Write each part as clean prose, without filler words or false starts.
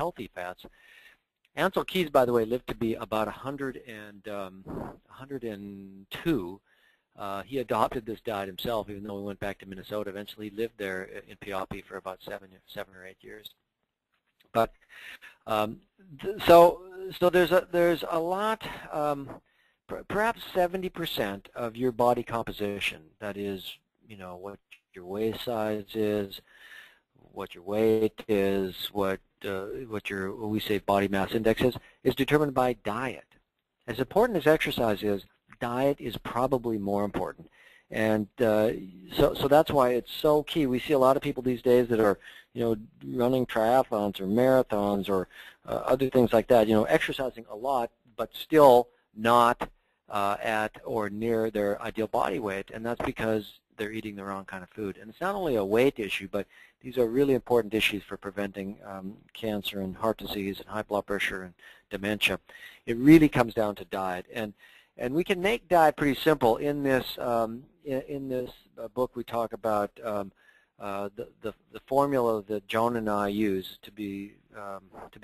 healthy fats. Ansel Keys, by the way, lived to be about 102. He adopted this diet himself, even though he went back to Minnesota. Eventually, he lived there in Peopi for about 7 or 8 years. But so there's a lot. Perhaps 70% of your body composition, that is, what your waist size is, what your weight is, what we say body mass index is determined by diet. As important as exercise is, diet is probably more important. And so that's why it's so key. We see a lot of people these days that are, running triathlons or marathons or other things like that, exercising a lot, but still not at or near their ideal body weight, and that's because they're eating the wrong kind of food. And it's not only a weight issue, but these are really important issues for preventing cancer and heart disease and high blood pressure and dementia. It really comes down to diet, and we can make diet pretty simple. In this book, we talk about the formula that Joan and I use. To be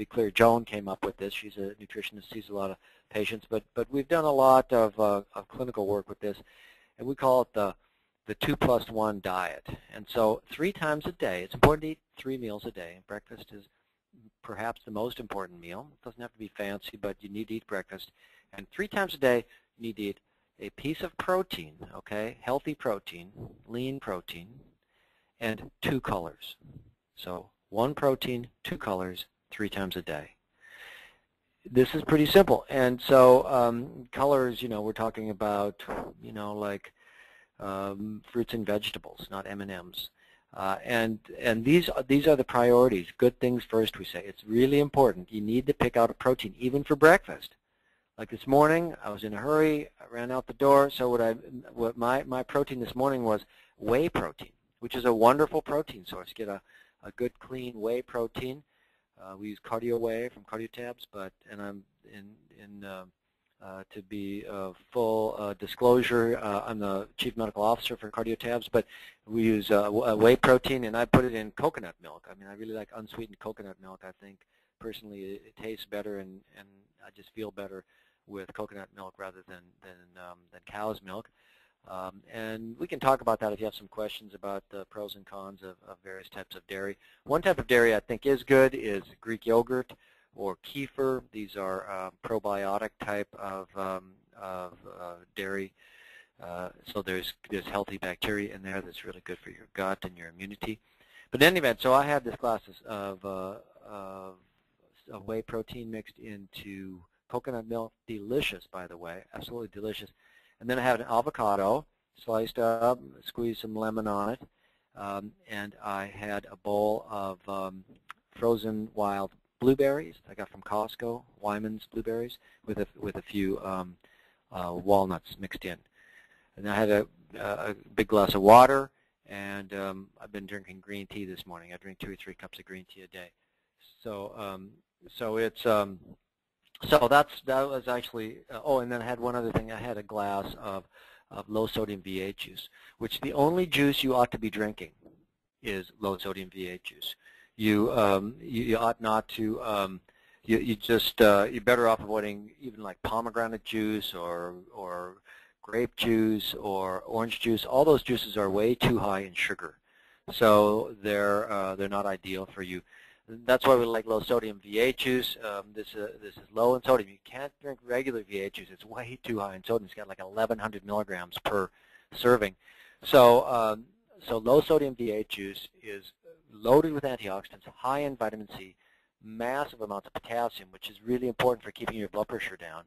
clear, Joan came up with this. She's a nutritionist, sees a lot of patients, but we've done a lot of clinical work with this, and we call it the 2+1 diet. And so 3 times a day, it's important to eat 3 meals a day. Breakfast is perhaps the most important meal. It doesn't have to be fancy, but you need to eat breakfast. And 3 times a day, you need to eat a piece of protein, okay, healthy protein, lean protein, and 2 colors. So 1 protein, 2 colors, 3 times a day. This is pretty simple. And so colors, we're talking about, like fruits and vegetables, not M&Ms. And these are the priorities. Good things first, we say. It's really important. You need to pick out a protein, even for breakfast. Like this morning, I was in a hurry. I ran out the door. So what my protein this morning was whey protein, which is a wonderful protein source. Get a good, clean whey protein. We use cardio whey from Cardiotabs, and I'm to be full disclosure, I'm the chief medical officer for Cardiotabs, but we use whey protein, and I put it in coconut milk. I mean, I really like unsweetened coconut milk. I think personally it tastes better, and I just feel better with coconut milk rather than cow's milk. And we can talk about that if you have some questions about the pros and cons of various types of dairy. One type of dairy I think is good is Greek yogurt or kefir. These are probiotic type of dairy. So there's healthy bacteria in there that's really good for your gut and your immunity. But in any event, so I had this glass of whey protein mixed into coconut milk. Delicious, by the way, absolutely delicious. And then I had an avocado sliced up, squeezed some lemon on it, and I had a bowl of frozen wild blueberries I got from Costco, Wyman's blueberries, with a few walnuts mixed in. And I had a big glass of water, and I've been drinking green tea this morning. I drink 2 or 3 cups of green tea a day. So so that was actually, and then I had one other thing. I had a glass of low-sodium V8 juice, which the only juice you ought to be drinking is low-sodium V8 juice. You ought not to. You're better off avoiding even like pomegranate juice or grape juice or orange juice. All those juices are way too high in sugar, so they're not ideal for you. That's why we like low-sodium V8 juice. This is low in sodium. You can't drink regular V8 juice. It's way too high in sodium. It's got like 1,100 milligrams per serving. So low-sodium V8 juice is loaded with antioxidants, high in vitamin C, massive amounts of potassium, which is really important for keeping your blood pressure down.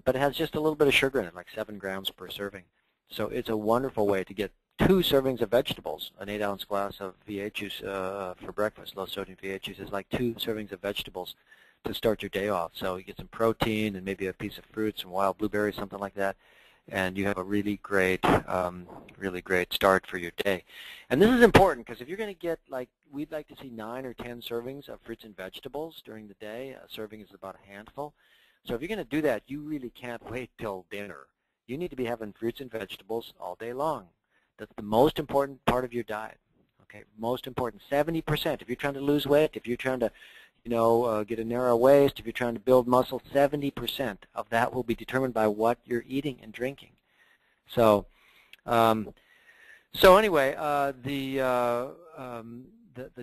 But it has just a little bit of sugar in it, like 7 grams per serving. So it's a wonderful way to get 2 servings of vegetables. An 8-ounce glass of V8 juice for breakfast, low-sodium V8 juice, is like 2 servings of vegetables to start your day off. So you get some protein and maybe a piece of fruit, some wild blueberries, something like that, and you have a really great start for your day. And this is important because if you're going to get, like, we'd like to see 9 or 10 servings of fruits and vegetables during the day. A serving is about a handful. So if you're going to do that, you really can't wait till dinner. You need to be having fruits and vegetables all day long. That's the most important part of your diet, okay? Most important, 70%. If you're trying to lose weight, if you're trying to get a narrow waist, if you're trying to build muscle, 70% of that will be determined by what you're eating and drinking. So, anyway, the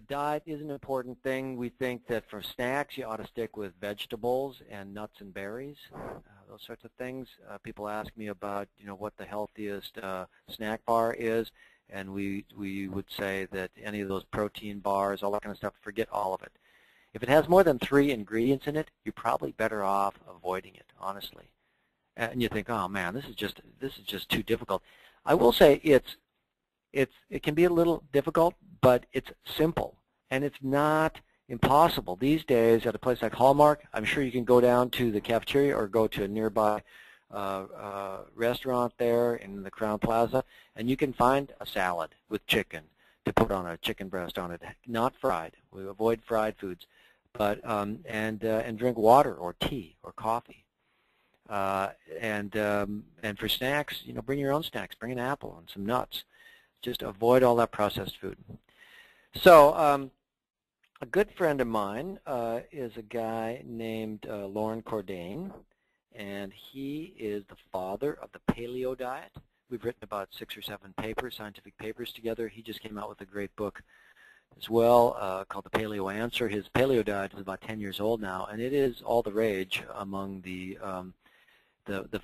diet is an important thing. We think that for snacks, you ought to stick with vegetables and nuts and berries, those sorts of things. People ask me about, what the healthiest snack bar is, and we would say that any of those protein bars, all that kind of stuff, forget all of it. If it has more than 3 ingredients in it, you're probably better off avoiding it, honestly. And you think, oh man, this is just too difficult. I will say it can be a little difficult, but it's simple, and it's not impossible. These days, at a place like Hallmark, I'm sure you can go down to the cafeteria or go to a nearby restaurant there in the Crown Plaza, and you can find a salad with chicken to put on a chicken breast on it, not fried. We avoid fried foods, but and drink water or tea or coffee. And for snacks, bring your own snacks. Bring an apple and some nuts. Just avoid all that processed food. So a good friend of mine is a guy named Loren Cordain, and he is the father of the paleo diet. We've written about 6 or 7 papers, scientific papers together. He just came out with a great book as well called The Paleo Answer. His paleo diet is about 10 years old now, and it is all the rage among the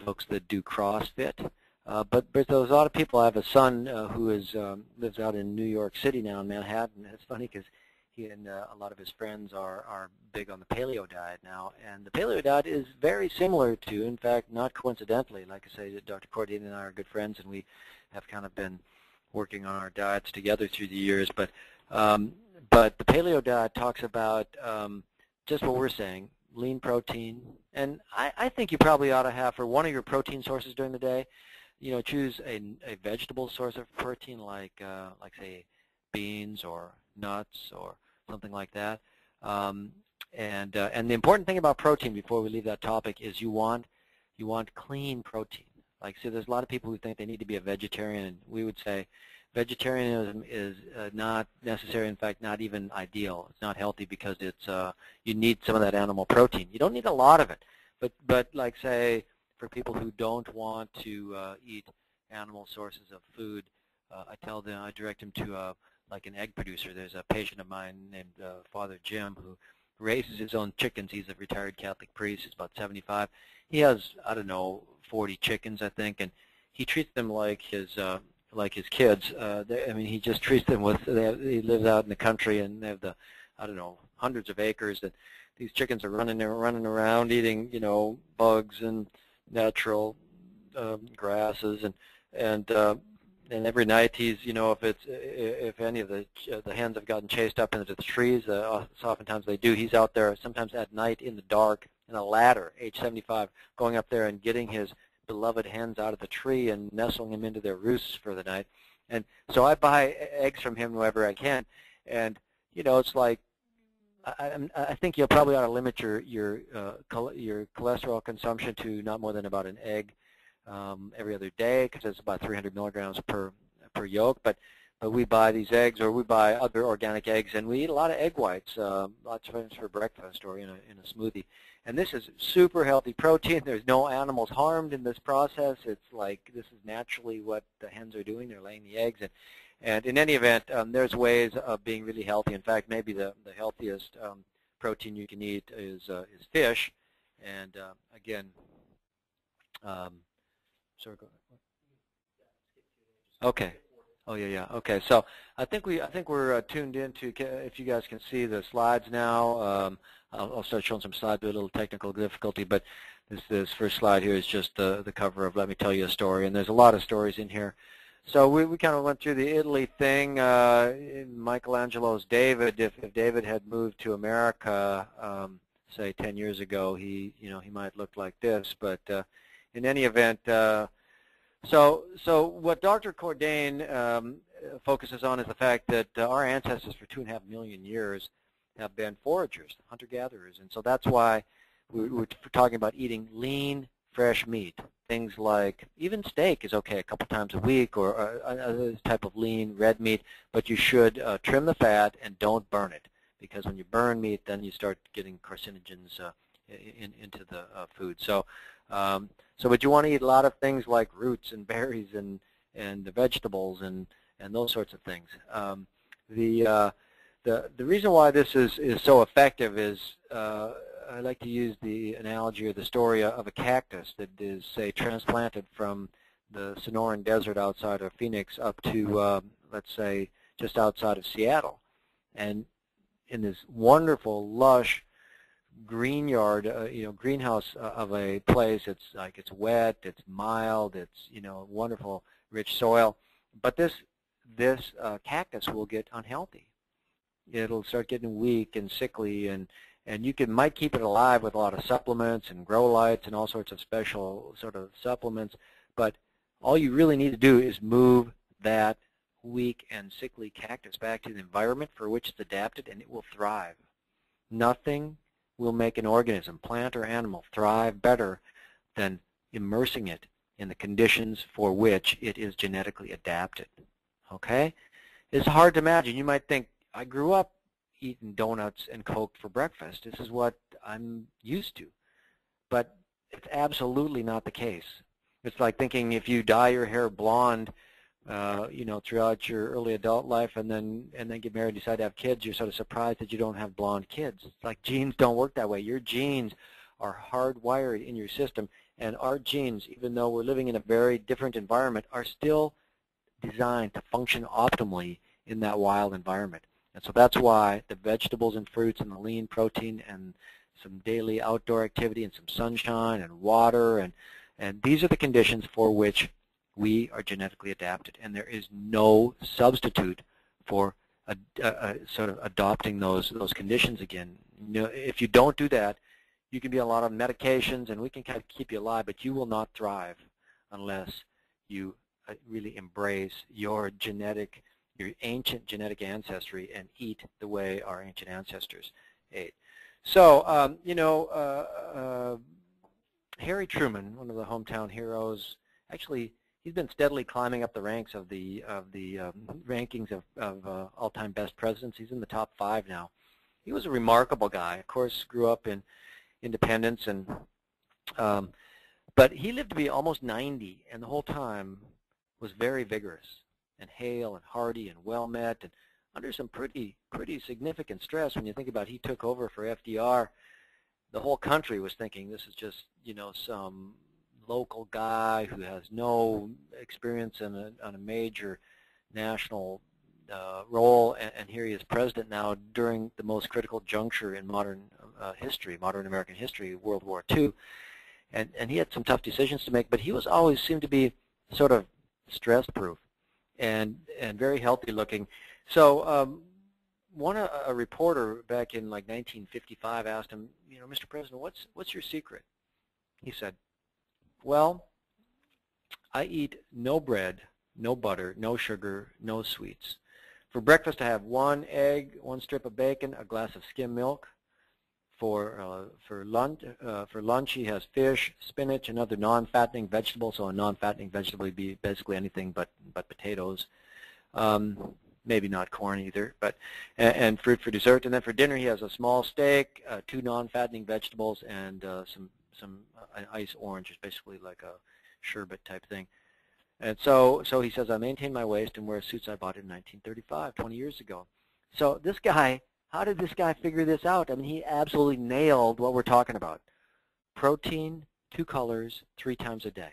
folks that do CrossFit. But there's a lot of people. I have a son who lives out in New York City now in Manhattan. It's funny because he and a lot of his friends are big on the paleo diet now. And the paleo diet is very similar to, in fact, not coincidentally, like I say, Dr. Cordain and I are good friends, and we have kind of been working on our diets together through the years. But the paleo diet talks about just what we're saying, lean protein. And I think you probably ought to have, for one of your protein sources during the day, choose a vegetable source of protein like say beans or nuts or something like that. And the important thing about protein, before we leave that topic, is you want clean protein. Like, see, there's a lot of people who think they need to be a vegetarian, and we would say vegetarianism is not necessary. In fact, not even ideal. It's not healthy because it's you need some of that animal protein. You don't need a lot of it, but like say, for people who don't want to eat animal sources of food, I direct them to like an egg producer. There's a patient of mine named Father Jim who raises his own chickens. He's a retired Catholic priest. He's about 75. He has, I don't know, 40 chickens, I think, and he treats them like his kids. I mean, he just treats them with. He lives out in the country, and they have I don't know, hundreds of acres, and these chickens are running around eating, bugs and natural grasses, and every night he's, if any of the hens have gotten chased up into the trees, oftentimes they do, he's out there sometimes at night in the dark in a ladder, age 75, going up there and getting his beloved hens out of the tree and nestling them into their roosts for the night. And so I buy eggs from him whenever I can, and it's like, I think you probably ought to limit your cholesterol consumption to not more than about an egg every other day, because it's about 300 milligrams per yolk. But we buy these eggs, or we buy other organic eggs, and we eat a lot of egg whites, lots of times for breakfast or in a smoothie. And this is super healthy protein. There's no animals harmed in this process. It's like this is naturally what the hens are doing. They're laying the eggs. And in any event, there's ways of being really healthy. In fact, maybe the healthiest protein you can eat is fish. And again, okay. Oh yeah. Okay. So I think we're tuned into. If you guys can see the slides now, I'll start showing some slides with a little technical difficulty. But this first slide here is just the cover of Let Me Tell You a Story, and there's a lot of stories in here. So we kind of went through the Italy thing. Michelangelo's David, if David had moved to America, say 10 years ago, he might look like this. But in any event, so what Dr. Cordain focuses on is the fact that our ancestors for 2.5 million years have been foragers, hunter-gatherers, and so that's why we're talking about eating lean, fresh meat. Things like even steak is okay a couple times a week, or another type of lean red meat, but you should trim the fat and don't burn it, because when you burn meat, then you start getting carcinogens into the food. So, but you want to eat a lot of things like roots and berries and the vegetables and those sorts of things. The reason why this is so effective is I like to use the analogy or the story of a cactus that is, say, transplanted from the Sonoran Desert outside of Phoenix up to, let's say, just outside of Seattle. And in this wonderful, lush green yard, greenhouse of a place, it's wet, it's mild, it's, wonderful, rich soil. But this cactus will get unhealthy. It'll start getting weak and sickly, and you might keep it alive with a lot of supplements and grow lights and all sorts of special sort of supplements, but all you really need to do is move that weak and sickly cactus back to the environment for which it's adapted, and it will thrive. Nothing will make an organism, plant or animal, thrive better than immersing it in the conditions for which it is genetically adapted. Okay? It's hard to imagine. You might think, I grew up eating donuts and Coke for breakfast. This is what I'm used to. But it's absolutely not the case. It's like thinking if you dye your hair blonde, throughout your early adult life and then get married and decide to have kids, you're sort of surprised that you don't have blonde kids. It's like genes don't work that way. Your genes are hardwired in your system, and our genes, even though we're living in a very different environment, are still designed to function optimally in that wild environment. And so that's why the vegetables and fruits and the lean protein and some daily outdoor activity and some sunshine and water, and these are the conditions for which we are genetically adapted. And there is no substitute for sort of adopting those conditions again. If you don't do that, you can be on a lot of medications and we can kind of keep you alive, but you will not thrive unless you really embrace your ancient genetic ancestry and eat the way our ancient ancestors ate. So, Harry Truman, one of the hometown heroes, actually, he's been steadily climbing up the ranks of the rankings of all-time best presidents. He's in the top 5 now. He was a remarkable guy. Of course, grew up in Independence, but he lived to be almost 90, and the whole time was very vigorous and hale and hearty and well met, and under some pretty significant stress. When you think about he took over for FDR, the whole country was thinking this is just some local guy who has no experience on a major national role, and here he is president now during the most critical juncture in modern American history, World War II, and he had some tough decisions to make, but he always seemed to be sort of stress-proof and very healthy looking. So a reporter back in like 1955 asked him, Mr. President, what's your secret? He said, well, I eat no bread, no butter, no sugar, no sweets. For breakfast, I have 1 egg, 1 strip of bacon, a glass of skim milk. For lunch, he has fish, spinach, and other non-fattening vegetables. So a non-fattening vegetable would be basically anything but potatoes. Maybe not corn either, and fruit for dessert. And then for dinner, he has a small steak, 2 non-fattening vegetables, and some ice orange, is basically like a sherbet type thing. And so he says, I maintain my waist and wear suits I bought in 1935, 20 years ago. So this guy, how did this guy figure this out? I mean, he absolutely nailed what we're talking about. Protein, 2 colors, 3 times a day.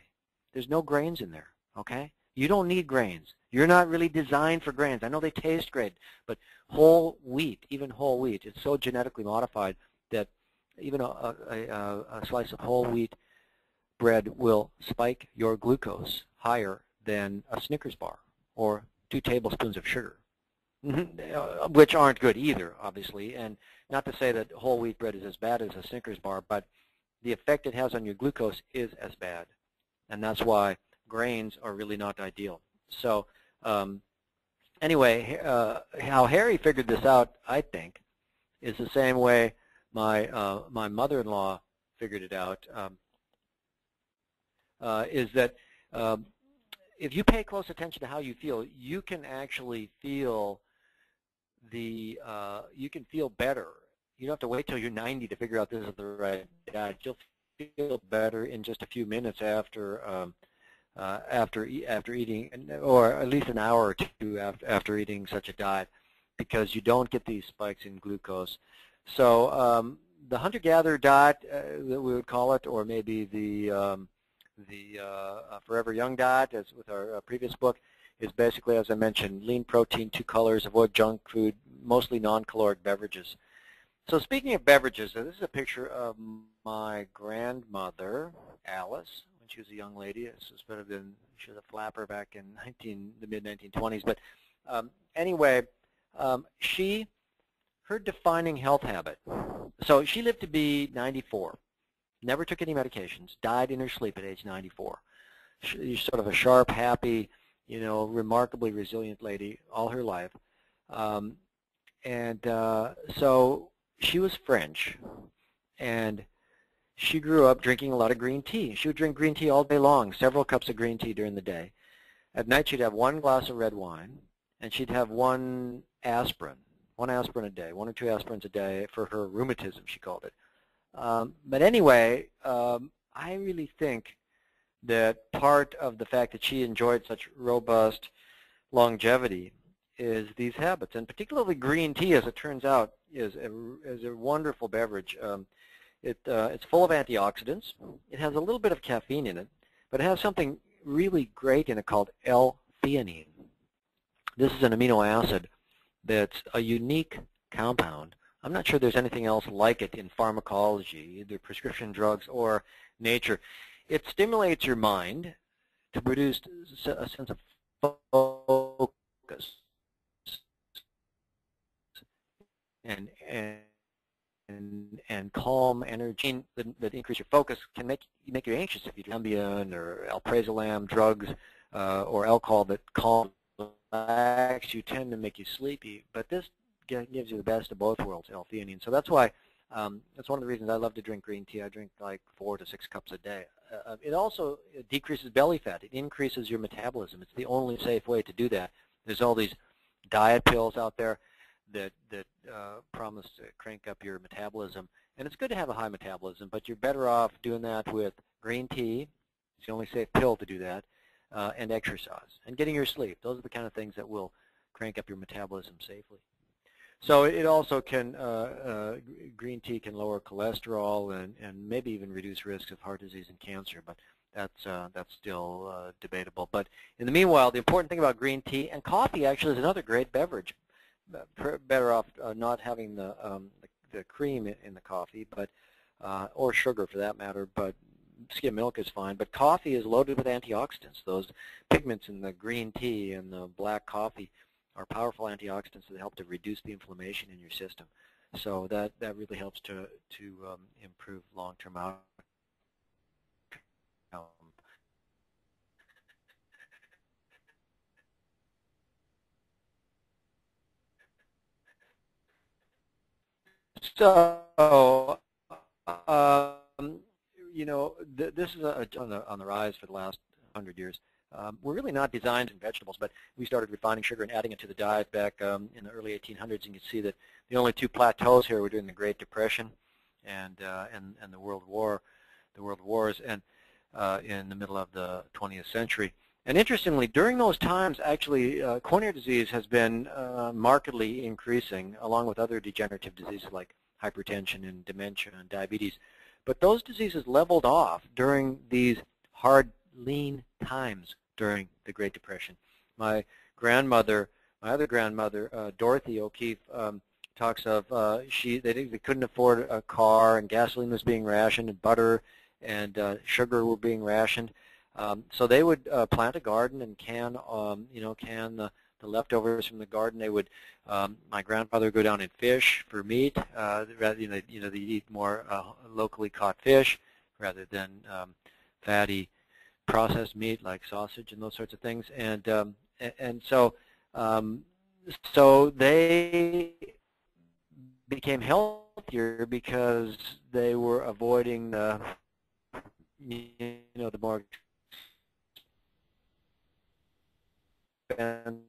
There's no grains in there, okay? You don't need grains. You're not really designed for grains. I know they taste great, but whole wheat, even whole wheat, it's so genetically modified that even a slice of whole wheat bread will spike your glucose higher than a Snickers bar or 2 tablespoons of sugar, which aren't good either, obviously. And not to say that whole wheat bread is as bad as a Snickers bar, but the effect it has on your glucose is as bad. And that's why grains are really not ideal. So anyway, how Harry figured this out, I think, is the same way my mother-in-law figured it out, is that if you pay close attention to how you feel, you can actually feel you can feel better. You don't have to wait till you're 90 to figure out this is the right diet. You'll feel better in just a few minutes after eating, or at least an hour or two after eating such a diet, because you don't get these spikes in glucose. So the hunter-gatherer diet, that we would call it, or maybe the Forever Young diet, as with our previous book, is basically, as I mentioned, lean protein, 2 colors, avoid junk food, mostly non-caloric beverages. So speaking of beverages, this is a picture of my grandmother, Alice, when she was a young lady. This would have been, she was a flapper back in the mid-1920s. But anyway, her defining health habit. So she lived to be 94, never took any medications, died in her sleep at age 94. She's sort of a sharp, happy, remarkably resilient lady all her life. So she was French, and she grew up drinking a lot of green tea. She would drink green tea all day long, several cups of green tea during the day. At night she'd have 1 glass of red wine, and she'd have 1 aspirin a day, 1 or 2 aspirins a day for her rheumatism, she called it. But anyway, I really think that part of the fact that she enjoyed such robust longevity is these habits, and particularly green tea, as it turns out, is a wonderful beverage. It's full of antioxidants. It has a little bit of caffeine in it, but it has something really great in it called L-theanine. This is an amino acid that's a unique compound. I'm not sure there's anything else like it in pharmacology, either prescription drugs or nature. It stimulates your mind to produce a sense of focus and calm energy that increase your focus can make you anxious if you do Ambien or alprazolam drugs or alcohol that calm relax you, tend to make you sleepy. But this gives you the best of both worlds, L-theanine. So that's why that's one of the reasons I love to drink green tea. I drink like 4 to 6 cups a day. It also decreases belly fat. It increases your metabolism. It's the only safe way to do that. There's all these diet pills out there that promise to crank up your metabolism. And it's good to have a high metabolism, but you're better off doing that with green tea. It's the only safe pill to do that, and exercise, and getting your sleep. Those are the kind of things that will crank up your metabolism safely. So it also can, green tea can lower cholesterol and maybe even reduce risks of heart disease and cancer, but that's still debatable. But in the meanwhile, the important thing about green tea, and coffee actually is another great beverage. Better off not having the cream in the coffee, but or sugar for that matter, but skim milk is fine. But coffee is loaded with antioxidants. Those pigments in the green tea and the black coffee are powerful antioxidants that help to reduce the inflammation in your system. So that really helps to improve long-term outcome. So, this is on the rise for the last 100 years. We're really not designed in vegetables, but we started refining sugar and adding it to the diet back in the early 1800s. And you can see that the only 2 plateaus here were during the Great Depression and the World Wars, and in the middle of the 20th century. And interestingly, during those times, actually, coronary disease has been markedly increasing, along with other degenerative diseases like hypertension and dementia and diabetes. But those diseases leveled off during these hard, lean times during the Great Depression. My other grandmother, Dorothy O'Keefe, talks of they couldn't afford a car, and gasoline was being rationed, and butter and sugar were being rationed. So they would plant a garden and can the leftovers from the garden. They would, my grandfather would go down and fish for meat. They eat more locally caught fish rather than fatty processed meat like sausage and those sorts of things. And so they became healthier because they were avoiding the more expensive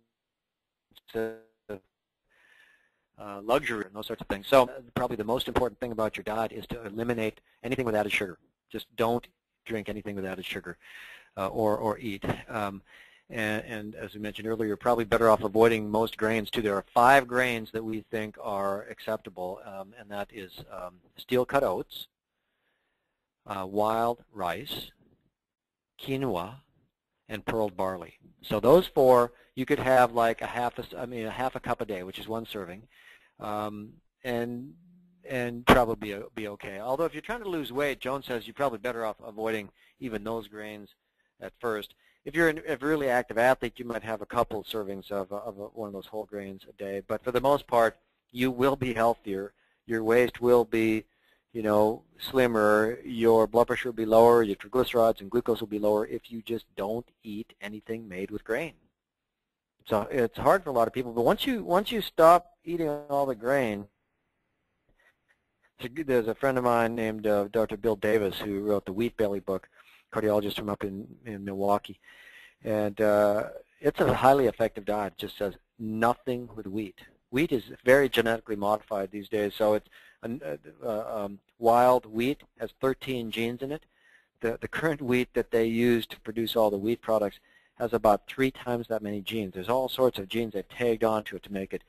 luxury and those sorts of things. So probably the most important thing about your diet is to eliminate anything with added sugar. Just don't drink anything with added sugar or eat. And as we mentioned earlier, you're probably better off avoiding most grains too. There are 5 grains that we think are acceptable, and that is steel-cut oats, wild rice, quinoa, and pearled barley. So those 4, you could have like a half a cup a day, which is 1 serving, and probably be okay. Although if you're trying to lose weight, Joan says you're probably better off avoiding even those grains at first. If you're a really active athlete, you might have a couple servings of one of those whole grains a day. But for the most part, you will be healthier. Your waist will be, slimmer. Your blood pressure will be lower. Your triglycerides and glucose will be lower if you just don't eat anything made with grain. So it's hard for a lot of people. But once you stop eating all the grain, there's a friend of mine named Dr. Bill Davis who wrote the Wheat Belly book, cardiologist from up in Milwaukee, and it's a highly effective diet. It just says nothing with wheat. Wheat is very genetically modified these days, so it's wild wheat has 13 genes in it. The current wheat that they use to produce all the wheat products has about 3 times that many genes. There's all sorts of genes they've tagged onto it to make it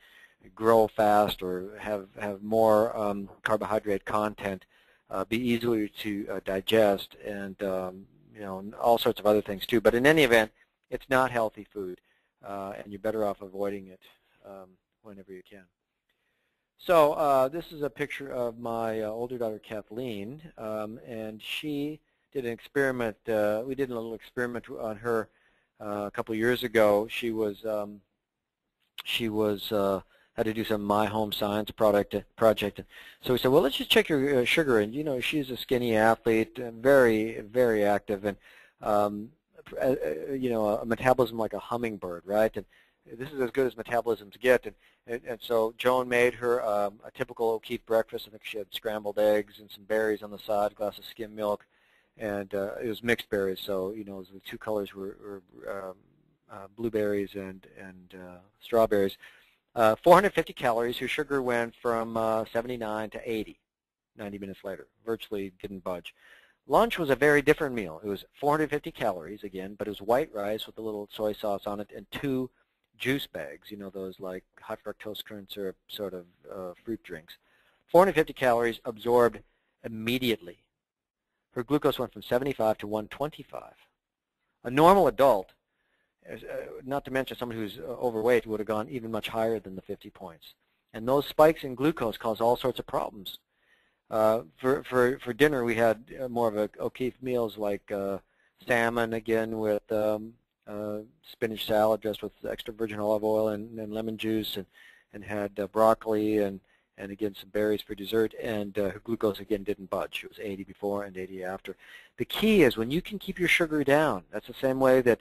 grow fast or have more carbohydrate content, be easier to digest, and all sorts of other things too. But in any event, it's not healthy food, and you're better off avoiding it whenever you can. So this is a picture of my older daughter Kathleen, and she did an experiment. We did a little experiment on her a couple of years ago. She was had to do some My Home Science project. So we said, well, let's just check your sugar. And she's a skinny athlete, very, very active, and a metabolism like a hummingbird, right? And this is as good as metabolisms get. And so Joan made her a typical O'Keefe breakfast. I think she had scrambled eggs and some berries on the side, a glass of skim milk, and it was mixed berries. So the 2 colors were blueberries and strawberries. 450 calories. Her sugar went from 79 to 80 90 minutes later. Virtually didn't budge. Lunch was a very different meal. It was 450 calories again, but it was white rice with a little soy sauce on it and 2 juice bags, those like high fructose corn syrup sort of fruit drinks. 450 calories absorbed immediately. Her glucose went from 75 to 125. A normal adult, not to mention someone who's overweight, would have gone even much higher than the 50 points. And those spikes in glucose cause all sorts of problems. For dinner, we had more of a O'Keefe meals like salmon, again, with spinach salad dressed with extra virgin olive oil and lemon juice, and had broccoli and again some berries for dessert, and her glucose again didn't budge. It was 80 before and 80 after. The key is when you can keep your sugar down. That's the same way that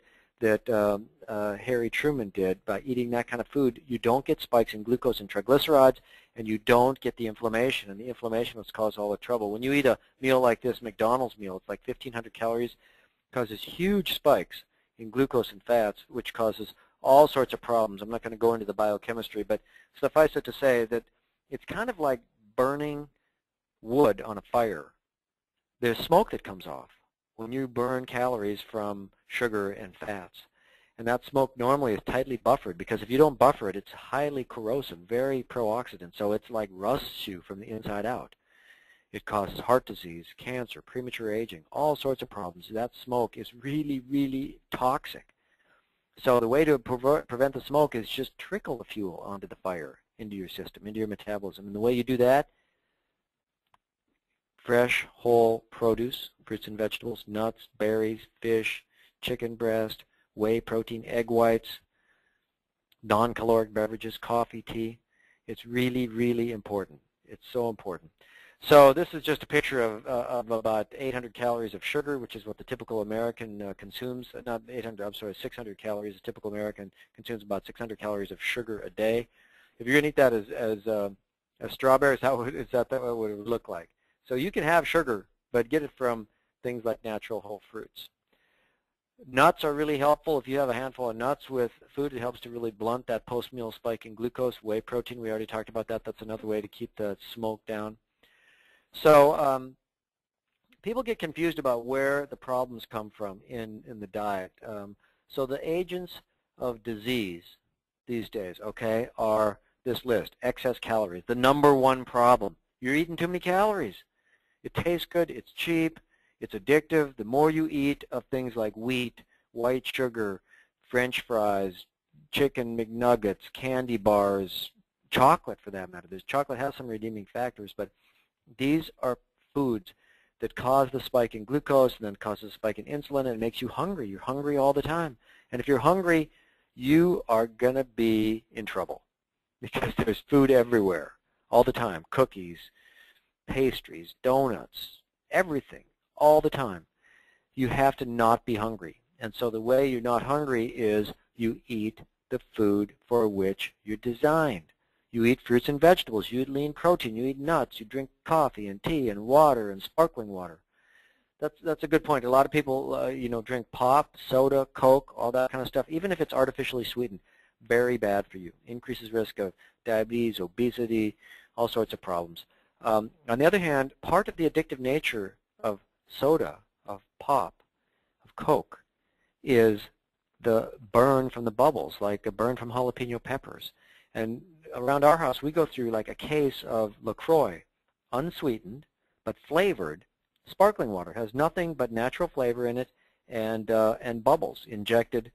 Harry Truman did. By eating that kind of food, you don't get spikes in glucose and triglycerides, and you don't get the inflammation, and the inflammation has caused all the trouble. When you eat a meal like this, McDonald's meal, it's like 1,500 calories, causes huge spikes in glucose and fats, which causes all sorts of problems. I'm not going to go into the biochemistry, but suffice it to say that it's kind of like burning wood on a fire. There's smoke that comes off when you burn calories from sugar and fats. And that smoke normally is tightly buffered, because if you don't buffer it, it's highly corrosive, very pro-oxidant, so it's like rusts you from the inside out. It causes heart disease, cancer, premature aging, all sorts of problems. That smoke is really, really toxic. So the way to prevent the smoke is just trickle the fuel onto the fire, into your system, into your metabolism. And the way you do that, fresh, whole produce, fruits and vegetables, nuts, berries, fish, chicken breast, whey protein, egg whites, non-caloric beverages, coffee, tea. It's really, really important. It's so important. So this is just a picture of about 800 calories of sugar, which is what the typical American consumes. Not 800, I'm sorry, 600 calories. A typical American consumes about 600 calories of sugar a day. If you're going to eat that as strawberries, is that what it would look like? So you can have sugar, but get it from things like natural whole fruits. Nuts are really helpful. If you have a handful of nuts with food, it helps to really blunt that post-meal spike in glucose. Whey protein, we already talked about that. That's another way to keep the smoke down. So people get confused about where the problems come from in the diet. So the agents of disease these days, okay, are this list: excess calories, the #1 problem. You're eating too many calories. It tastes good, it's cheap, it's addictive. The more you eat of things like wheat, white sugar, French fries, chicken McNuggets, candy bars, chocolate for that matter. Chocolate has some redeeming factors, but these are foods that cause the spike in glucose and then causes a spike in insulin, and it makes you hungry. You're hungry all the time. And if you're hungry, you are going to be in trouble because there's food everywhere all the time: cookies, pastries, donuts, everything, all the time. You have to not be hungry. And so the way you're not hungry is you eat the food for which you're designed. You eat fruits and vegetables, you eat lean protein, you eat nuts, you drink coffee and tea and water and sparkling water. That's a good point. A lot of people, drink pop, soda, Coke, all that kind of stuff, even if it's artificially sweetened. Very bad for you. Increases risk of diabetes, obesity, all sorts of problems. On the other hand, part of the addictive nature of soda, of pop, of Coke, is the burn from the bubbles, like a burn from jalapeno peppers. And around our house, we go through like a case of LaCroix, unsweetened but flavored sparkling water. It has nothing but natural flavor in it and bubbles, injected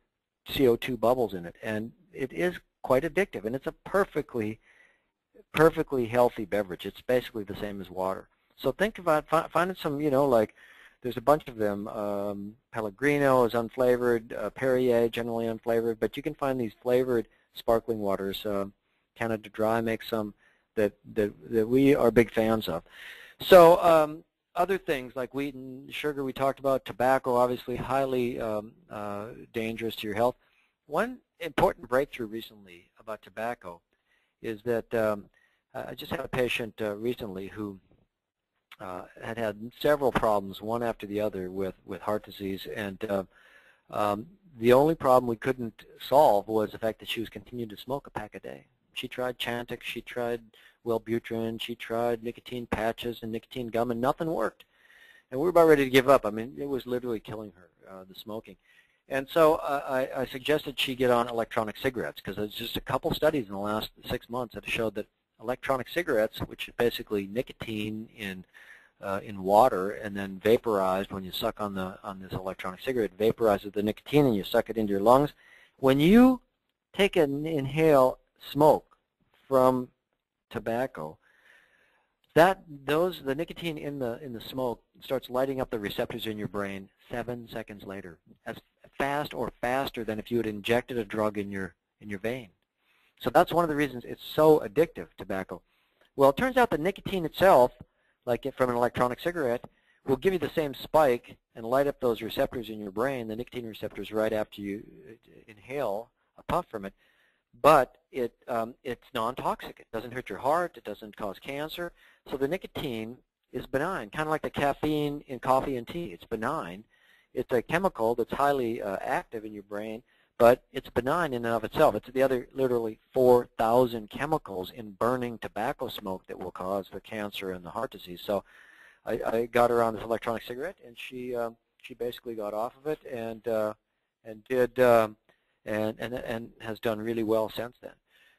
CO2 bubbles in it. And it is quite addictive, and it's a perfectly healthy beverage. It's basically the same as water. So think about finding some, like there's a bunch of them. Pellegrino is unflavored, Perrier generally unflavored, but you can find these flavored sparkling waters. Canada Dry makes some that we are big fans of. So other things like wheat and sugar we talked about, tobacco obviously highly dangerous to your health. One important breakthrough recently about tobacco is that I just had a patient recently who had several problems, one after the other, with heart disease, and the only problem we couldn't solve was the fact that she was continuing to smoke a pack a day. She tried Chantix, she tried Wellbutrin, she tried nicotine patches and nicotine gum, and nothing worked. And we were about ready to give up. I mean, it was literally killing her, the smoking. And so I suggested she get on electronic cigarettes, because there's just a couple studies in the last 6 months that showed that electronic cigarettes, which is basically nicotine in water and then vaporized when you suck on this electronic cigarette, vaporizes the nicotine and you suck it into your lungs. When you take an inhale smoke from tobacco, the nicotine in the smoke starts lighting up the receptors in your brain 7 seconds later, as fast or faster than if you had injected a drug in your vein. So that's one of the reasons it's so addictive, tobacco. Well, it turns out that nicotine itself, like from an electronic cigarette, will give you the same spike and light up those receptors in your brain, the nicotine receptors, right after you inhale a puff from it. But it's non-toxic. It doesn't hurt your heart. It doesn't cause cancer. So the nicotine is benign, kind of like the caffeine in coffee and tea. It's benign. It's a chemical that's highly active in your brain, but it's benign in and of itself. It's the other literally 4,000 chemicals in burning tobacco smoke that will cause the cancer and the heart disease. So I got her on this electronic cigarette, and she basically got off of it and has done really well since then.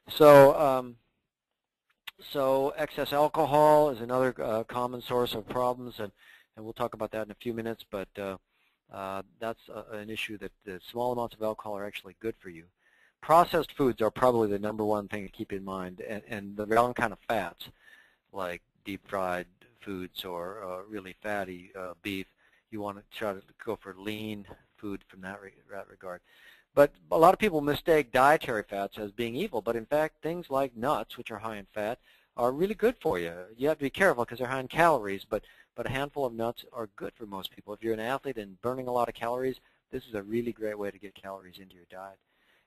So so excess alcohol is another common source of problems, and we'll talk about that in a few minutes. But that's an issue that small amounts of alcohol are actually good for you. Processed foods are probably the #1 thing to keep in mind, and the wrong kind of fats, like deep fried foods or really fatty beef. You want to try to go for lean food from that regard. But a lot of people mistake dietary fats as being evil, but in fact things like nuts, which are high in fat, are really good for you. You have to be careful because they're high in calories, but a handful of nuts are good for most people. If you're an athlete and burning a lot of calories, this is a really great way to get calories into your diet.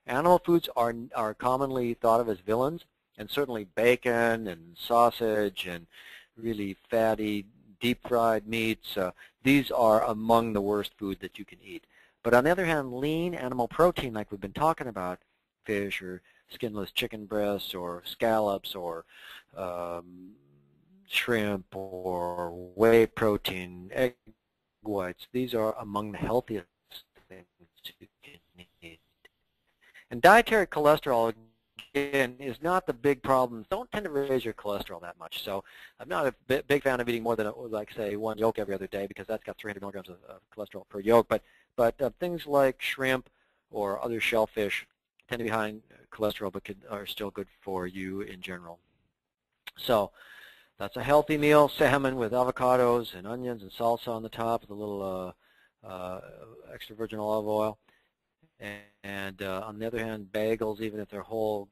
Animal foods are commonly thought of as villains, and certainly bacon and sausage and really fatty, deep-fried meats, these are among the worst food that you can eat. But on the other hand, lean animal protein, like we've been talking about, fish or skinless chicken breasts or scallops or shrimp or whey protein, egg whites, these are among the healthiest things you can eat. And dietary cholesterol, again, is not the big problem. Don't tend to raise your cholesterol that much. So I'm not a big fan of eating more than, like, say, one yolk every other day, because that's got 300 milligrams of cholesterol per yolk. But things like shrimp or other shellfish tend to be high in cholesterol, but are still good for you in general. So that's a healthy meal: salmon with avocados and onions and salsa on the top with a little extra virgin olive oil. And on the other hand, bagels, even if they're whole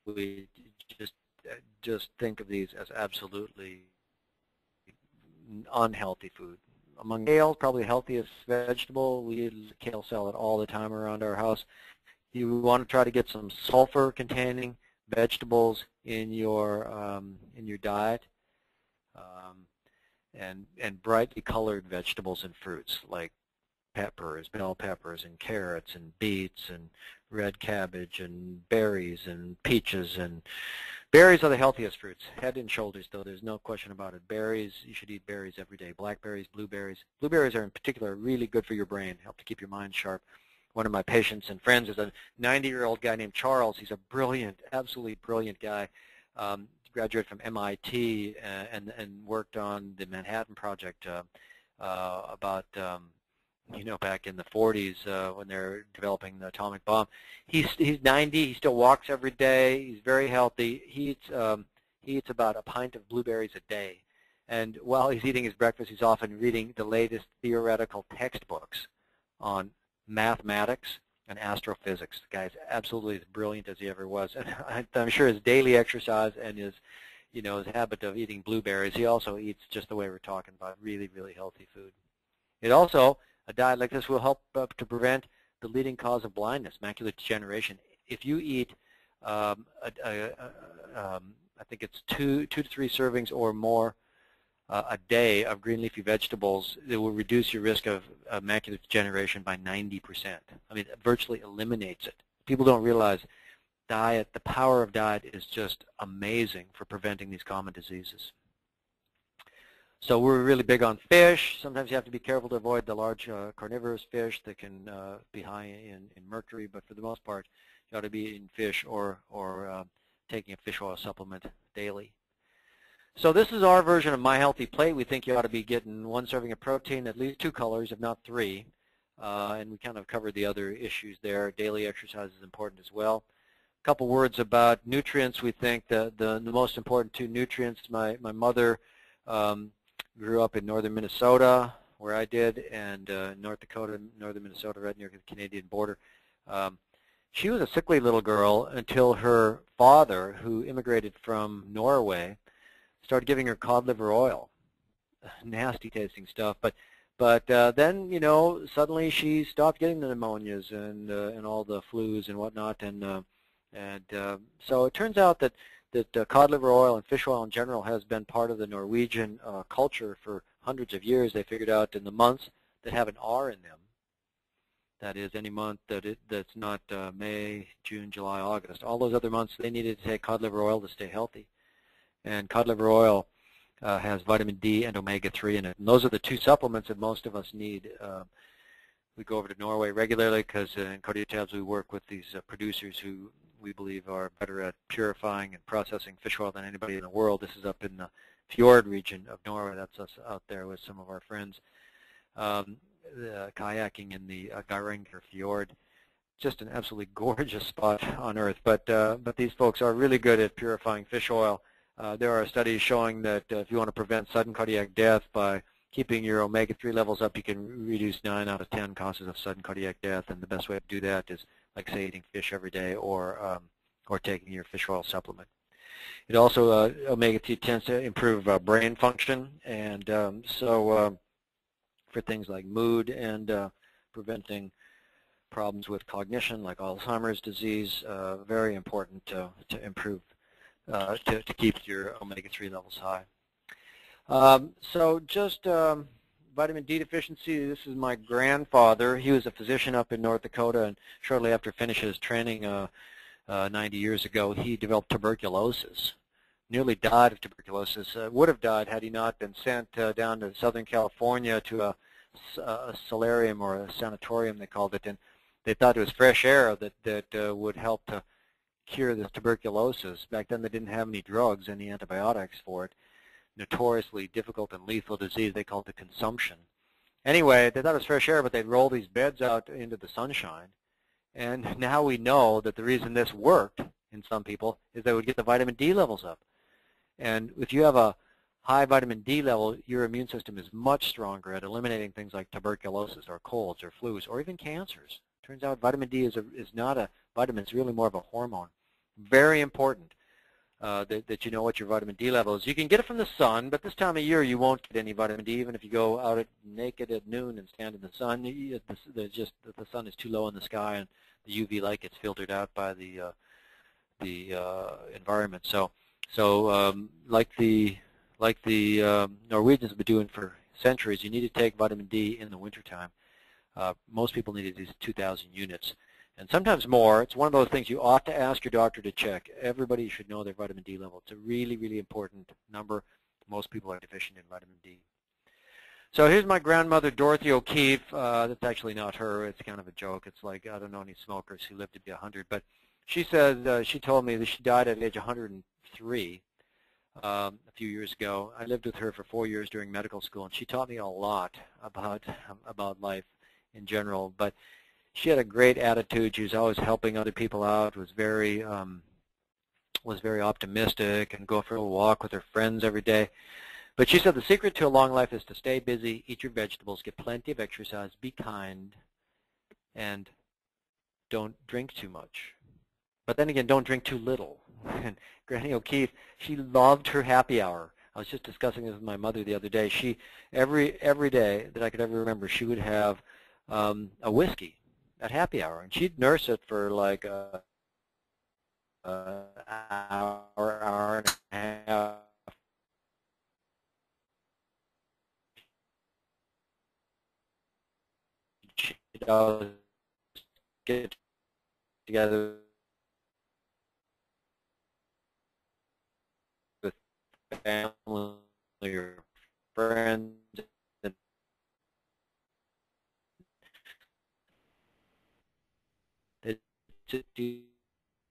wheat, just think of these as absolutely unhealthy food. Among kale, probably the healthiest vegetable. We eat kale salad all the time around our house. You want to try to get some sulfur-containing vegetables in your diet, and brightly colored vegetables and fruits like peppers, bell peppers, and carrots, and beets, and red cabbage, and berries, and peaches. And berries are the healthiest fruits, head and shoulders, though. There's no question about it. Berries, you should eat berries every day. Blackberries, blueberries. Blueberries are in particular really good for your brain, help to keep your mind sharp. One of my patients and friends is a 90-year-old guy named Charles. He's a brilliant, absolutely brilliant guy. Graduated from MIT and worked on the Manhattan Project about back in the 40s when they're developing the atomic bomb. He's 90. He still walks every day. He's very healthy. He eats about a pint of blueberries a day. And while he's eating his breakfast, he's often reading the latest theoretical textbooks on mathematics and astrophysics. The guy's absolutely as brilliant as he ever was. And I'm sure his daily exercise and his habit of eating blueberries, he also eats just the way we're talking about, really, really healthy food. It also, a diet like this will help to prevent the leading cause of blindness, macular degeneration. If you eat, I think it's two to three servings or more a day of green leafy vegetables, it will reduce your risk of macular degeneration by 90%. I mean, it virtually eliminates it. People don't realize diet, the power of diet is just amazing for preventing these common diseases. So we're really big on fish. Sometimes you have to be careful to avoid the large carnivorous fish that can be high in mercury, but for the most part, you ought to be eating fish or taking a fish oil supplement daily. So this is our version of My Healthy Plate. We think you ought to be getting one serving of protein, at least 2 colors, if not 3. And we kind of covered the other issues there. Daily exercise is important as well. A couple words about nutrients. We think the most important 2 nutrients. My mother grew up in northern Minnesota, where I did, and North Dakota, northern Minnesota, right near the Canadian border. She was a sickly little girl until her father, who immigrated from Norway, started giving her cod liver oil. Nasty tasting stuff, but then suddenly she stopped getting the pneumonias and all the flus and whatnot, and so it turns out that cod liver oil and fish oil in general has been part of the Norwegian culture for hundreds of years. They figured out in the months that have an R in them, that is any month that's not May, June, July, August, all those other months, they needed to take cod liver oil to stay healthy. And cod liver oil has vitamin D and omega-3 in it. And those are the 2 supplements that most of us need. We go over to Norway regularly because in Cardiotabs we work with these producers who we believe are better at purifying and processing fish oil than anybody in the world. This is up in the fjord region of Norway. That's us out there with some of our friends kayaking in the Geiranger Fjord. Just an absolutely gorgeous spot on Earth. But these folks are really good at purifying fish oil. There are studies showing that if you want to prevent sudden cardiac death by keeping your omega-3 levels up, you can reduce 9 out of 10 causes of sudden cardiac death. And the best way to do that is, like, say, eating fish every day or taking your fish oil supplement. It also, omega-3 tends to improve brain function, and so for things like mood and preventing problems with cognition like Alzheimer's disease, very important to improve, to keep your omega-3 levels high. So just vitamin D deficiency, this is my grandfather. He was a physician up in North Dakota, and shortly after finishing his training 90 years ago, he developed tuberculosis. Nearly died of tuberculosis. Would have died had he not been sent down to Southern California to a solarium or a sanatorium, they called it, and they thought it was fresh air that would help to cure this tuberculosis. Back then they didn't have any drugs, any antibiotics for it. Notoriously difficult and lethal disease. They called it consumption. Anyway, they thought it was fresh air, but they'd roll these beds out into the sunshine. And now we know that the reason this worked in some people is they would get the vitamin D levels up. And if you have a high vitamin D level, your immune system is much stronger at eliminating things like tuberculosis or colds or flus or even cancers. Turns out vitamin D is not a vitamin, it's really more of a hormone. Very important that you know what your vitamin D level is. You can get it from the sun, but this time of year you won't get any vitamin D, even if you go out naked at noon and stand in the sun. The sun is too low in the sky, and the UV light gets filtered out by the environment. So like the Norwegians have been doing for centuries, you need to take vitamin D in the wintertime. Most people need at least 2,000 units, and sometimes more. It's one of those things you ought to ask your doctor to check. Everybody should know their vitamin D level. It's a really, really important number. Most people are deficient in vitamin D. So here's my grandmother, Dorothy O'Keefe. That's actually not her. It's kind of a joke. It's like, I don't know any smokers who lived to be 100, but she says, she told me that she died at age 103 a few years ago. I lived with her for 4 years during medical school, and she taught me a lot about life in general. But she had a great attitude. She was always helping other people out. Was very optimistic, and go for a walk with her friends every day. But she said the secret to a long life is to stay busy, eat your vegetables, get plenty of exercise, be kind, and don't drink too much. But then again, don't drink too little. And Granny O'Keefe, she loved her happy hour. I was just discussing this with my mother the other day. She every day that I could ever remember, she would have a whiskey at happy hour, and she'd nurse it for like an hour and a half. She'd always get together with family or friends and sit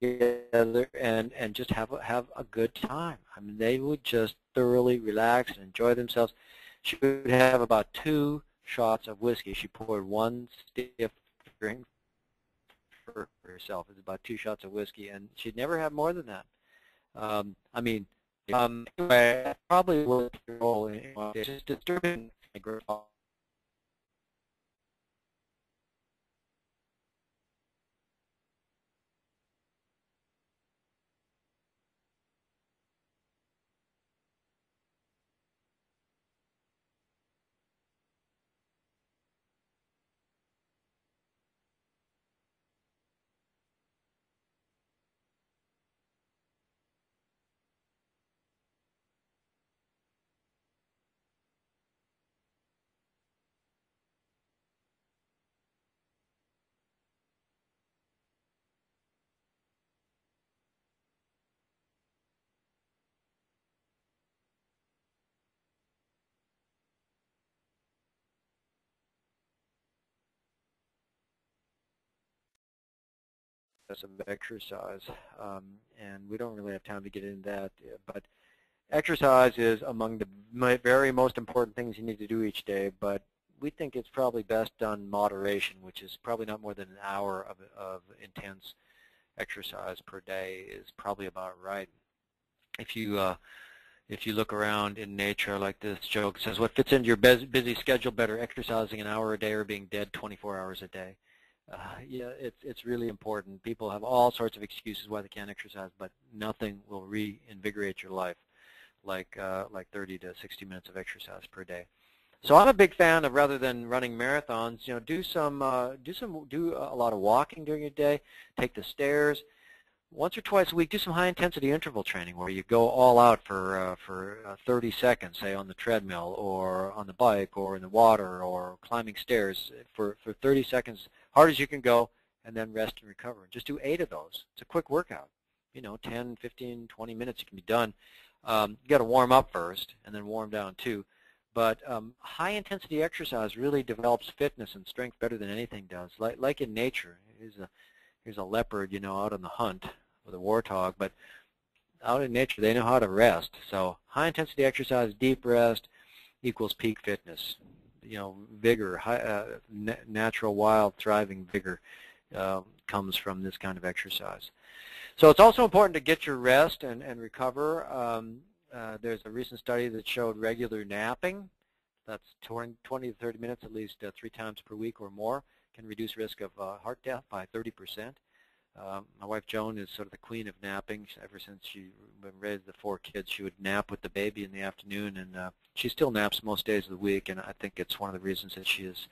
together and just have a good time. I mean, they would just thoroughly relax and enjoy themselves. She would have about 2 shots of whiskey. She poured 1 stiff drink for herself. It's about 2 shots of whiskey, and she'd never have more than that. Anyway, I probably will role in it's just disturbing my grandpa. Of exercise, and we don't really have time to get into that, but exercise is among the very most important things you need to do each day, but we think it's probably best done in moderation, which is probably not more than an hour of intense exercise per day is probably about right. If you look around in nature, like this joke says, what fits into your busy schedule better, exercising an hour a day or being dead 24 hours a day? Yeah, it's really important. People have all sorts of excuses why they can't exercise, but nothing will reinvigorate your life like 30 to 60 minutes of exercise per day. So I'm a big fan of, rather than running marathons, do a lot of walking during your day. Take the stairs. once or twice a week, do some high-intensity interval training where you go all out for 30 seconds, say on the treadmill or on the bike or in the water or climbing stairs for 30 seconds, hard as you can go, and then rest and recover. Just do 8 of those. It's a quick workout. 10, 15, 20 minutes, it can be done. You got to warm up first and then warm down too. But high-intensity exercise really develops fitness and strength better than anything does. Like in nature, here's a leopard, out on the hunt with a warthog, but out in nature they know how to rest. So high-intensity exercise, deep rest equals peak fitness. Vigor, natural, wild, thriving vigor comes from this kind of exercise. So it's also important to get your rest and recover. There's a recent study that showed regular napping, that's 20 to 30 minutes at least 3 times per week or more, can reduce risk of heart death by 30%. My wife Joan is sort of the queen of napping. Ever since she raised the 4 kids, she would nap with the baby in the afternoon, and she still naps most days of the week, and I think it's one of the reasons that she is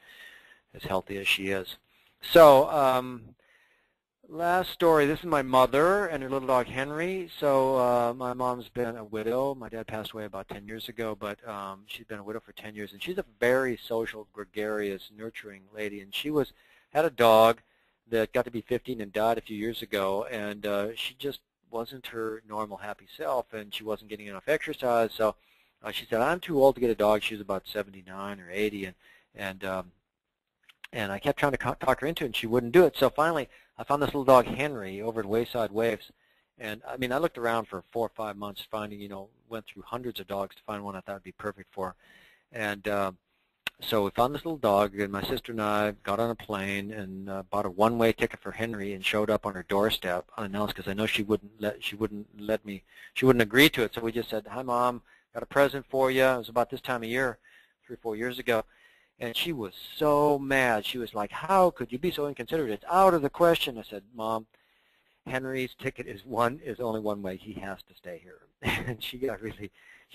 as healthy as she is. So last story, this is my mother and her little dog Henry. So my mom's been a widow. My dad passed away about 10 years ago, but she's been a widow for 10 years, and she's a very social, gregarious, nurturing lady, and she had a dog that got to be 15 and died a few years ago, and she just wasn't her normal happy self, and she wasn't getting enough exercise. So she said, I'm too old to get a dog. She was about 79 or 80, and I kept trying to talk her into it, and she wouldn't do it. So finally, I found this little dog Henry over at Wayside Waves, and I mean, I looked around for 4 or 5 months, finding, went through hundreds of dogs to find one I thought would be perfect for her. And so we found this little dog, and my sister and I got on a plane and bought a one-way ticket for Henry and showed up on her doorstep unannounced, because I know she wouldn't agree to it. So we just said, "Hi, Mom, got a present for you." It was about this time of year, 3 or 4 years ago, and she was so mad. She was like, "How could you be so inconsiderate? It's out of the question." I said, "Mom, Henry's ticket is only one way. He has to stay here." And she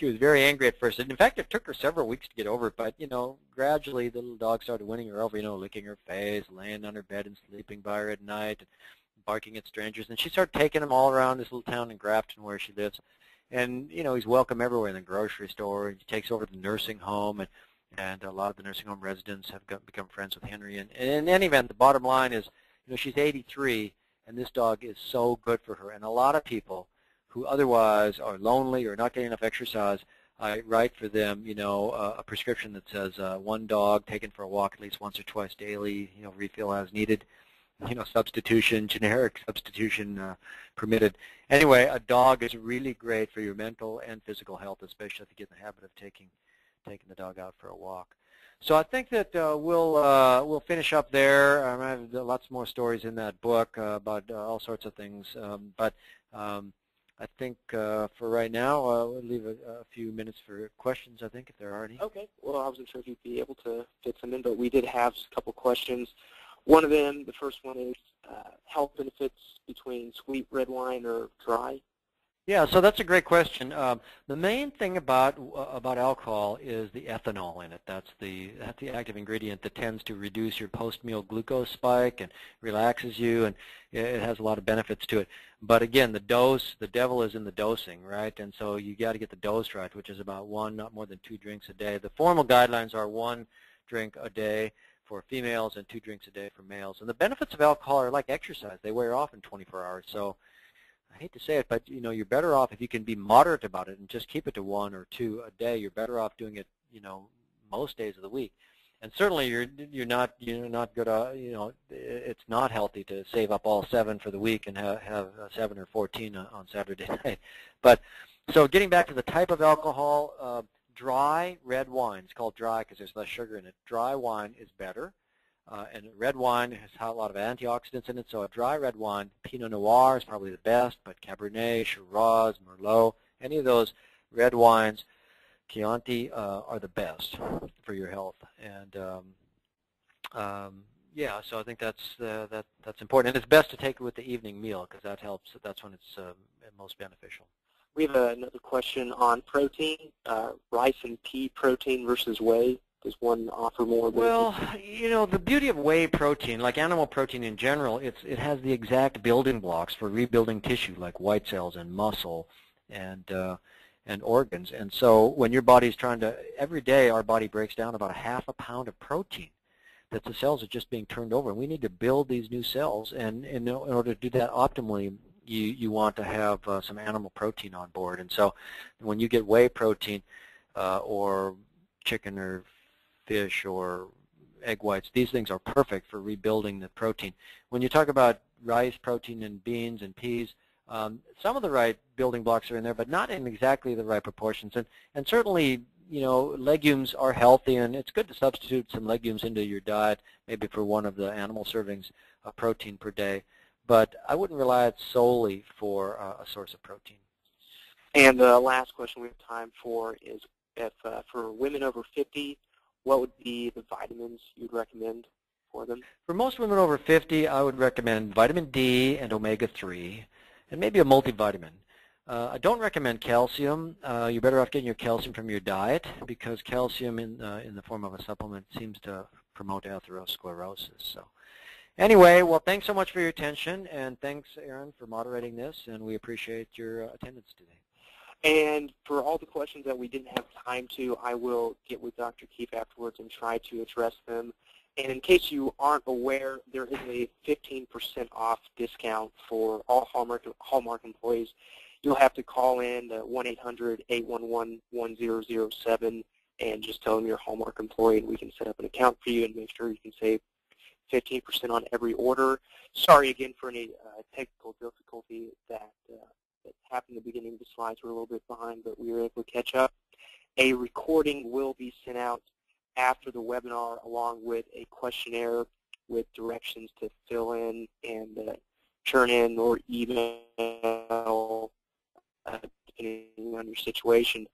was very angry at first. And in fact, it took her several weeks to get over it, but, gradually the little dog started winning her over, licking her face, laying on her bed and sleeping by her at night, and barking at strangers. And she started taking him all around this little town in Grafton where she lives. And, he's welcome everywhere, in the grocery store. He takes over the nursing home, and a lot of the nursing home residents have become friends with Henry. And in any event, the bottom line is, she's 83, and this dog is so good for her. And a lot of people who otherwise are lonely or not getting enough exercise, I write for them, a prescription that says 1 dog taken for a walk at least once or twice daily, refill as needed, substitution, generic substitution permitted. Anyway, a dog is really great for your mental and physical health, especially if you get in the habit of taking the dog out for a walk. So I think that we'll finish up there. I have lots more stories in that book about all sorts of things, but I think for right now, we'll leave a few minutes for questions, I think, if there are any. Okay. Well, I wasn't sure if you'd be able to fit some in, but we did have a couple questions. One of them, the first one is health benefits between sweet red wine or dry. Yeah, so that's a great question. The main thing about alcohol is the ethanol in it. That's the active ingredient that tends to reduce your post-meal glucose spike and relaxes you, and it has a lot of benefits to it. But again, the devil is in the dosing, right? And so you got to get the dose right, which is about 1, not more than 2 drinks a day. The formal guidelines are 1 drink a day for females and 2 drinks a day for males. And the benefits of alcohol are like exercise. They wear off in 24 hours. So I hate to say it, but you're better off if you can be moderate about it and just keep it to 1 or 2 a day. You're better off doing it, most days of the week. And certainly you're not good. It's not healthy to save up all 7 for the week and have 7 or 14 on Saturday night. But so getting back to the type of alcohol, dry red wine. It's called dry because there's less sugar in it. Dry wine is better. And red wine has a lot of antioxidants in it, so a dry red wine, Pinot Noir is probably the best, but Cabernet, Shiraz, Merlot, any of those red wines, Chianti, are the best for your health. And yeah, so I think that's important. And it's best to take it with the evening meal because that helps. That's when it's most beneficial. We have another question on protein, rice and pea protein versus whey. Does one offer more benefits? Well, you know, the beauty of whey protein, like animal protein in general, it has the exact building blocks for rebuilding tissue, like white cells and muscle and organs. And so when your body's trying to, every day our body breaks down about ½ pound of protein that the cells are just being turned over. And we need to build these new cells, and in order to do that optimally, you want to have some animal protein on board. And so when you get whey protein or chicken or fish or egg whites, these things are perfect for rebuilding the protein. When you talk about rice protein and beans and peas, some of the right building blocks are in there, but not in exactly the right proportions. And certainly, you know, legumes are healthy, and it's good to substitute some legumes into your diet, maybe for one of the animal servings of protein per day. But I wouldn't rely on it solely for a source of protein. And the last question we have time for is, if for women over 50, what would be the vitamins you'd recommend for them? For most women over 50, I would recommend vitamin D and omega-3, and maybe a multivitamin. I don't recommend calcium. You're better off getting your calcium from your diet, because calcium in the form of a supplement seems to promote atherosclerosis. So anyway, well, thanks so much for your attention, and thanks, Aaron, for moderating this, and we appreciate your attendance today. And for all the questions that we didn't have time to, I will get with Dr. Keefe afterwards and try to address them. And in case you aren't aware, there is a 15% off discount for all Hallmark employees. You'll have to call in 1-800-811-1007 and just tell them you're a Hallmark employee, and we can set up an account for you and make sure you can save 15% on every order. Sorry again for any technical difficulty that happened at the beginning. The slides were a little bit behind, but we were able to catch up. A recording will be sent out after the webinar, along with a questionnaire with directions to fill in and turn in or email, depending on your situation.